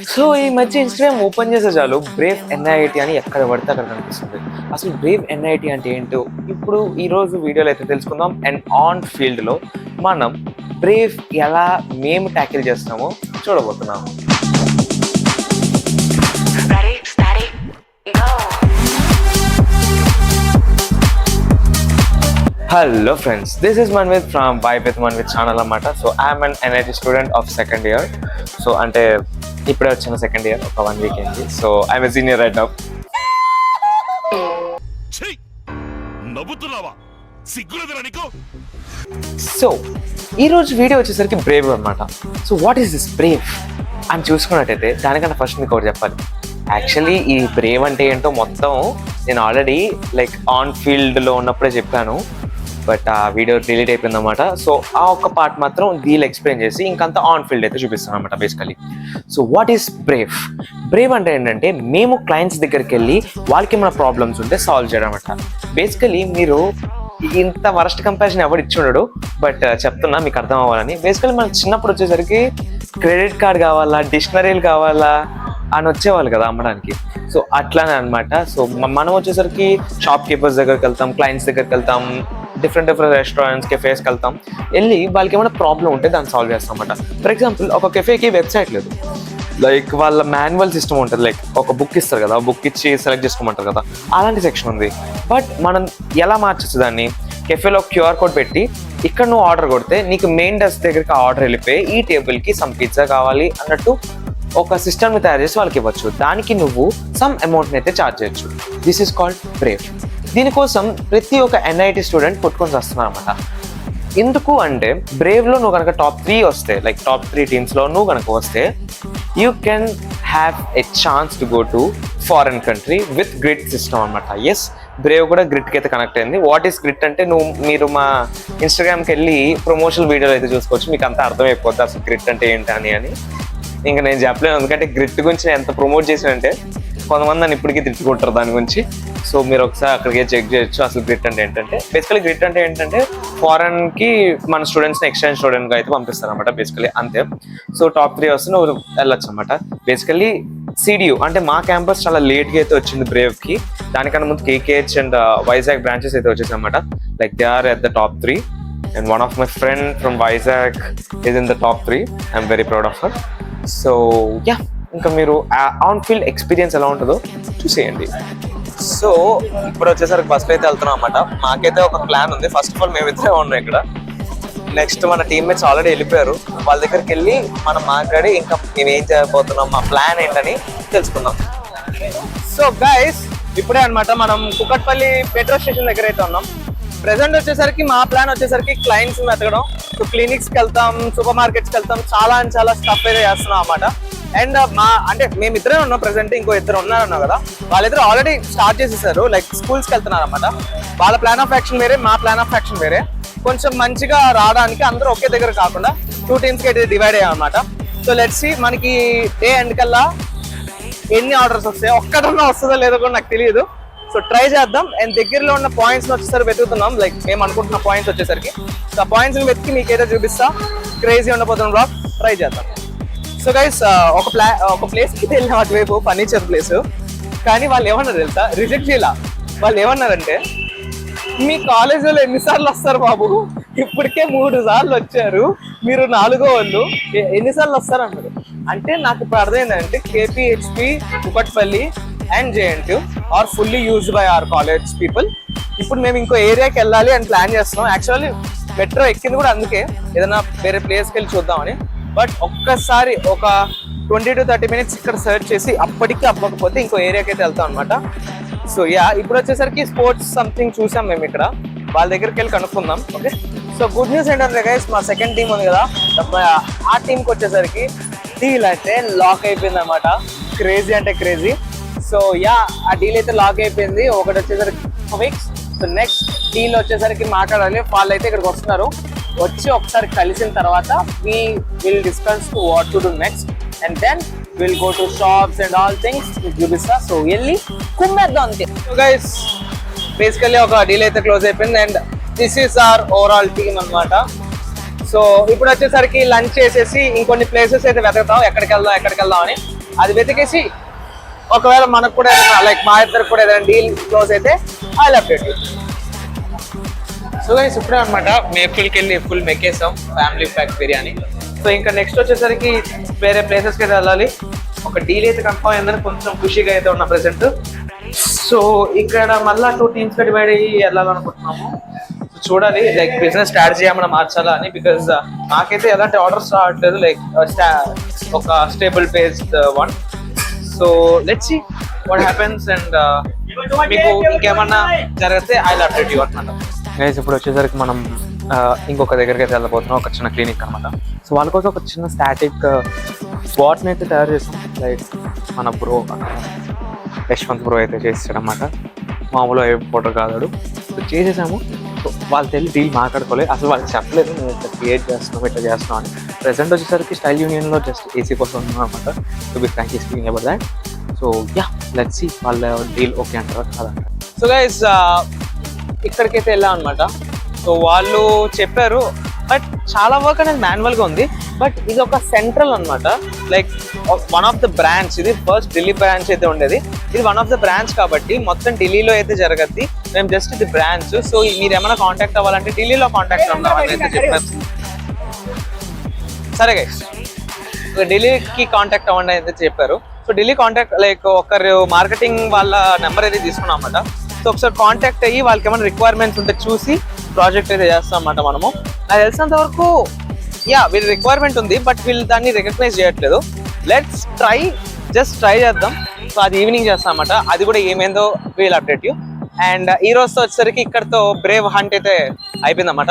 So ఈ మధ్య Instagram open చేసే చాలు బ్రేవ్ ఎన్ఐఐటి అని ఎక్కడ పడితే అక్కడ కనిపిస్తుంది. అసలు బ్రేవ్ ఎన్ఐఐటి అంటే ఏంటో ఇప్పుడు ఈ రోజు వీడియోలో అయితే తెలుసుకుందాం. అండ్ ఆన్ ఫీల్డ్ లో మనం బ్రేవ్ ఎలా మేము ట్యాకిల్ చేస్తామో చూడబోతున్నాం. Hello friends, this is Manvit from Vibe with Manvit channel అన్నమాట. So I'm an NIT student of second year. So అంటే ఇప్పుడే వచ్చిన సెకండ్ ఇయర్ ఒక 1 వీక్ అయింది. So I'm a senior right now. So ఈరోజు వీడియో వచ్చేసరికి బ్రేవ్ అనమాట. So what is this Brave అని చూసుకున్నట్టయితే దానికన్నా ఫస్ట్ మీకు ఒకటి చెప్పాలి. యాక్చువల్లీ ఈ బ్రేవ్ అంటే ఏంటో మొత్తం నేను ఆల్రెడీ లైక్ ఆన్ ఫీల్డ్లో ఉన్నప్పుడే చెప్పాను, బట్ ఆ వీడియో డిలీట్ అయిపోయింది అనమాట. సో ఆ ఒక్క పార్ట్ మాత్రం వీళ్ళు ఎక్స్ప్లెయిన్ చేసి ఇంకంతా ఆన్ ఫీల్డ్ అయితే చూపిస్తాను అనమాట basically. So what is Brave? Brave అంటే ఏంటంటే మేము క్లయింట్స్ దగ్గరికి వెళ్ళి వాళ్ళకి ఏమైనా ప్రాబ్లమ్స్ ఉంటే సాల్వ్ చేయడం అనమాట. బేసికలీ మీరు ఇంత వరస్ట్ కంపారిజన్ ఎవరు ఇచ్చి ఉండడు, బట్ చెప్తున్నా మీకు అర్థం అవ్వాలని. బేసికలీ మనకు చిన్నప్పుడు వచ్చేసరికి క్రెడిట్ కార్డ్ కావాలా, డిక్షనరీలు కావాలా అని వచ్చేవాళ్ళు కదా అమ్మడానికి. సో అట్లానే అనమాట. సో మనం వచ్చేసరికి షాప్ కీపర్స్ దగ్గరికి వెళ్తాం, క్లయింట్స్ దగ్గరికి వెళ్తాం, డిఫరెంట్ రెస్టారెంట్స్, కెఫేస్కి వెళ్తాం. వెళ్ళి వాళ్ళకి ఏమైనా ప్రాబ్లం ఉంటే దాన్ని సాల్వ్ చేస్తాం అన్నమాట. ఫర్ ఎగ్జాంపుల్ ఒక కెఫేకి వెబ్సైట్ లేదు, లైక్ వాళ్ళ మాన్యువల్ సిస్టమ్ ఉంటుంది. లైక్ ఒక బుక్ ఇస్తారు కదా, బుక్ ఇచ్చి సెలెక్ట్ చేసుకోమంటారు కదా, అలాంటి సెక్షన్ ఉంది. బట్ మనం ఎలా మార్చచ్చు దాన్ని? కెఫేలో QR కోడ్ పెట్టి ఇక్కడ నువ్వు ఆర్డర్ కొడితే నీకు మెయిన్ డెస్క్ దగ్గరికి ఆర్డర్ వెళ్ళిపోయి ఈ టేబుల్కి సమ్ పిజ్జా కావాలి అన్నట్టు ఒక సిస్టమ్ని తయారు చేసి వాళ్ళకి ఇవ్వచ్చు. దానికి నువ్వు సమ్ అమౌంట్ని అయితే ఛార్జ్ చేయొచ్చు. This is called Brave. దీనికోసం ప్రతి ఒక్క NIT స్టూడెంట్ కొట్టుకొని వస్తున్నారు అనమాట. ఎందుకు అంటే బ్రేవ్లో నువ్వు కనుక టాప్ 3 వస్తే, లైక్ టాప్ 3 టీమ్స్లో నువ్వు కనుక వస్తే you can have a chance to go to foreign country with grid system అనమాట. ఎస్, బ్రేవ్ కూడా గ్రిడ్కి అయితే కనెక్ట్ అయింది. వాట్ ఈస్ గ్రిడ్ అంటే మీరు మా ఇన్స్టాగ్రామ్కి వెళ్ళి ప్రమోషనల్ వీడియోలు అయితే చూసుకోవచ్చు, మీకు అంతా అర్థమైపోతుంది అసలు గ్రిడ్ అంటే ఏంటని అని. ఇంకా నేను చెప్పలేను, ఎందుకంటే గ్రిడ్ గురించి నేను ఎంత ప్రమోట్ చేసానంటే కొంతమంది నన్ను ఇప్పటికీ తిట్టుకుంటారు దాని గురించి. సో మీరు ఒకసారి అక్కడికి చెక్ చేయొచ్చు అసలు గ్రిడ్ అంటే ఏంటంటే. బేసికలీ గ్రిడ్ అంటే ఏంటంటే ఫారెన్కి మన స్టూడెంట్స్ని ఎక్స్చేంజ్ స్టూడెంట్గా అయితే పంపిస్తారు అనమాట. బేసికలీ అంతే. సో టాప్ 3 వస్తే నువ్వు వెళ్ళొచ్చు అనమాట. బేసికలీ CDU అంటే మా క్యాంపస్ చాలా లేట్గా అయితే వచ్చింది బ్రేవ్కి. దానికన్నా ముందు KKH అండ్ వైజాగ్ బ్రాంచెస్ అయితే వచ్చేసాయి అనమాట. Like they are at the top 3 and one of my friend from Vizag is in the top 3. I'm very proud of her. So yeah, ఇంకా మీరు ఆన్ ఫీల్డ్ ఎక్స్పీరియన్స్ ఎలా ఉంటుందో చూసేయండి. సో ఇప్పుడు వచ్చేసరికి బస్లో అయితే వెళ్తున్నాం అనమాట. మాకైతే ఒక ప్లాన్ ఉంది. ఫస్ట్ ఆఫ్ ఆల్ మేమిద్దరే ఉన్నాం ఇక్కడ. నెక్స్ట్ మన టీమ్మేట్స్ ఆల్రెడీ వెళ్ళిపోయారు. వాళ్ళ దగ్గరికి వెళ్ళి మనం మాట్లాడి ఇంకా మేము ఏం చేయబోతున్నాం, మా ప్లాన్ ఏంటని తెలుసుకుందాం. సో గైస్, ఇప్పుడే అనమాట మనం కుకట్పల్లి పెట్రోల్ స్టేషన్ దగ్గర అయితే ఉన్నాం. ప్రెసెంట్ వచ్చేసరికి మా ప్లాన్ వచ్చేసరికి క్లయింట్స్ వెతకడం. సో క్లినిక్స్కి వెళ్తాం, సూపర్ మార్కెట్స్కి వెళ్తాం, చాలా స్టఫ్ అయితే చేస్తున్నాం అన్నమాట. అండ్ అంటే మేమిద్దరే ఉన్నాం ప్రెసెంట్, ఇంకో 2 ఉన్నారన్నాం కదా, వాళ్ళిద్దరు ఆల్రెడీ స్టార్ట్ చేసేసారు. లైక్ స్కూల్స్కి వెళ్తున్నారు అనమాట. వాళ్ళ ప్లాన్ ఆఫ్ యాక్షన్ వేరే, మా ప్లాన్ ఆఫ్ యాక్షన్ వేరే. కొంచెం మంచిగా రావడానికి అందరూ ఒకే దగ్గర కాకుండా 2 టీమ్స్కి అయితే డివైడ్ అయ్యాం అనమాట. సో లెట్స్ సీ మనకి డే ఎండ్ కల్లా ఎన్ని ఆర్డర్స్ వస్తాయో. ఒక్కటన్నా వస్తుందో లేదో కూడా నాకు తెలియదు. సో ట్రై చేద్దాం. అండ్ దగ్గరలో ఉన్న పాయింట్స్ వచ్చేసరికి వెతుకుతున్నాం. లైక్ మేము అనుకుంటున్న పాయింట్స్ వచ్చేసరికి సో ఆ పాయింట్స్ని వెతికి మీకైతే చూపిస్తా. క్రేజీ ఉండబోతున్న బ్లాగ్ ట్రై చేద్దాం. సో గైస్, ఒక ప్లేస్కి వెళ్ళాం, అటువైపు ఫర్నిచర్ ప్లేస్. కానీ వాళ్ళు ఏమన్నారు తెలుసా? రిజెక్ట్ చేయాల. వాళ్ళు ఏమన్నారంటే, మీ కాలేజీలో ఎన్నిసార్లు వస్తారు బాబు? ఇప్పటికే 3 సార్లు వచ్చారు, మీరు 4వ వాళ్ళు, ఎన్నిసార్లు వస్తారు అన్నారు. అంటే నాకు ఇప్పుడు అర్థమైందంటే KPHP, Kukatpally and JNTU are fully used by our college people. ఇప్పుడు మేము ఇంకో ఏరియాకి వెళ్ళాలి అని ప్లాన్ చేస్తున్నాం. యాక్చువల్లీ మెట్రో ఎక్కింది కూడా అందుకే, ఏదైనా వేరే ప్లేస్కి వెళ్ళి చూద్దామని. బట్ ఒక్కసారి ఒక 20 to 30 minutes ఇక్కడ సర్చ్ చేసి అప్పటికి అవ్వకపోతే ఇంకో ఏరియాకి అయితే వెళ్తాం అనమాట. సో యా, ఇప్పుడు వచ్చేసరికి స్పోర్ట్స్ సంథింగ్ చూసాం మేము ఇక్కడ. వాళ్ళ దగ్గరికి వెళ్ళి కనుక్కుందాం. ఓకే, సో గుడ్ న్యూస్ ఏంటంటే గైస్, మా సెకండ్ టీం ఉంది కదా, ఆ టీంకి వచ్చేసరికి డీల్ అయితే లాక్ అయిపోయింది అనమాట. క్రేజీ అంటే క్రేజీ. సో యా, ఆ డీల్ అయితే లాక్ అయిపోయింది. ఒకటి వచ్చేసరికి వీక్స్. సో నెక్స్ట్ డీల్ వచ్చేసరికి మాట్లాడాలి. వాళ్ళు అయితే ఇక్కడికి వస్తున్నారు. వచ్చి ఒకసారి కలిసిన తర్వాత we will discuss what to do next and then we'll go to shops and all things చూపిస్తా. సో వెళ్ళి కుమ్మేద్దాం అంతే. సో గైస్, బేసికల్లీ ఒక డీల్ అయితే క్లోజ్ అయిపోయింది. And this is our overall team అనమాట. సో ఇప్పుడు వచ్చేసరికి లంచ్ చేసేసి ఇంకొన్ని ప్లేసెస్ అయితే వెతుకుతాం ఎక్కడికి వెళ్దాం అని. అది వెతికేసి ఒకవేళ మనకు కూడా ఏదైనా లైక్ మా ఇద్దరికి కూడా ఏదైనా డీల్ క్లోజ్ అయితే I update you. So guys ఇప్పుడే అనమాట మేపుల్కి వెళ్ళి ఫుల్ మెక్కేసాం ఫ్యామిలీ ప్యాక్ బిర్యానీ. సో ఇంకా నెక్స్ట్ వచ్చేసరికి వేరే ప్లేసెస్కి అయితే వెళ్ళాలి. ఒక డీల్ అయితే కన్ఫర్మ్ అయిందని కొంచెం ఖుషిగా అయితే ఉన్నా ప్రెసెంట్. సో ఇక్కడ మళ్ళీ 2 టీమ్స్గా డివైడ్ అయ్యి వెళ్ళాలనుకుంటున్నాము. చూడాలి లైక్ బిజినెస్ స్ట్రాటజీ ఏమైనా మార్చాలా అని. బికాజ్ నాకైతే ఎలాంటి ఆర్డర్స్ రావట్లేదు లైక్ ఒక stable based one. So let's see what happens and మీకు ఇంకేమన్నా జరిగితే ఐ విల్ అప్డేట్ యూ అనమాట. గైస్ ఇప్పుడు వచ్చేసరికి మనం ఇంకొక దగ్గరికి అయితే వెళ్ళబోతున్నాం, ఒక చిన్న క్లినిక్ అనమాట. సో వాళ్ళ కోసం ఒక చిన్న స్టాటిక్ బాట్ని అయితే తయారు చేసాం. లైక్ మన బ్రో యశ్వంత్ బ్రో అయితే చేసాడనమాట. మామూలుగా ఏ ఫోటో కాదాడు. సో చేసేసాము. సో వాళ్ళు తెలిసి డీల్ మాట్లాడుకోలేదు, అసలు వాళ్ళకి చెప్పలేదు మేము ఇట్లా క్రియేట్ చేస్తున్నాం ఇట్లా చేస్తున్నాం అని. ప్రెసెంట్ వచ్చేసరికి స్టైల్ యూనియన్లో జస్ట్ ఏసీ కోసం ఉన్నాం అనమాట. To be frank speaking about that. So yeah let's see వాళ్ళ డీల్ ఓకే అంటారా కాదంటారు. సో గైస్ ఇక్కడికైతే వెళ్ళాం అనమాట. సో వాళ్ళు చెప్పారు బట్ చాలా వర్క్ అనేది మాన్యువల్గా ఉంది. బట్ ఇది ఒక సెంట్రల్ అనమాట, like one of the branch. ఇది ఫస్ట్ ఢిల్లీ బ్రాంచ్ అయితే ఉండేది, ఇది వన్ ఆఫ్ ద బ్రాంచ్ కాబట్టి మొత్తం ఢిల్లీలో అయితే జరగద్ది. మేము జస్ట్ ఇది బ్రాంచ్. సో మీరు ఏమైనా కాంటాక్ట్ అవ్వాలంటే ఢిల్లీలో కాంటాక్ట్ అవ్వాలని అయితే చెప్పారు. సరే గైస్ ఢిల్లీకి కాంటాక్ట్ అవ్వండి అయితే చెప్పారు. సో ఢిల్లీ కాంటాక్ట్ లైక్ ఒకరు మార్కెటింగ్ వాళ్ళ నెంబర్ అయితే తీసుకున్నాం అన్నమాట. సో ఒకసారి కాంటాక్ట్ అయ్యి వాళ్ళకి ఏమైనా రిక్వైర్మెంట్స్ ఉంటే చూసి ప్రాజెక్ట్ అయితే చేస్తాం అన్నమాట మనము. నాకు తెలిసినంత వరకు యా వీళ్ళ రిక్వైర్మెంట్ ఉంది బట్ వీళ్ళు దాన్ని రికగ్నైజ్ చేయట్లేదు. లెట్స్ ట్రై, జస్ట్ ట్రై చేద్దాం. సో అది ఈవినింగ్ చేస్తాం అన్నమాట. అది కూడా ఏమైందో వీల్ అప్డేట్ యూ. అండ్ ఈ రోజుతో వచ్చేసరికి ఇక్కడతో బ్రేవ్ హంట్ అయితే అయిపోయిందన్నమాట.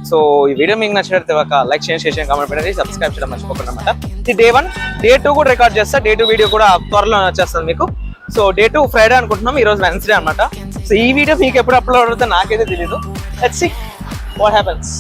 సో ఈ వీడియో మీకు నచ్చినట్లయితే ఒక లైక్ చేయండి, షేర్ చేయండి, కామెంట్ పెట్టండి, సబ్స్క్రైబ్ చేయడం మర్చిపోకుండా అనమాట. ఇది Day 1, Day 2 కూడా రికార్డ్ చేస్తా. Day 2 వీడియో కూడా త్వరలో వచ్చేస్తుంది మీకు. సో Day 2 ఫ్రైడే అనుకుంటున్నాం, ఈ రోజు వెన్స్డే అనమాట. సో ఈ వీడియో మీకు ఎప్పుడు అప్లోడ్ అవుతుందో నాకైతే తెలీదు. Let's see what happens.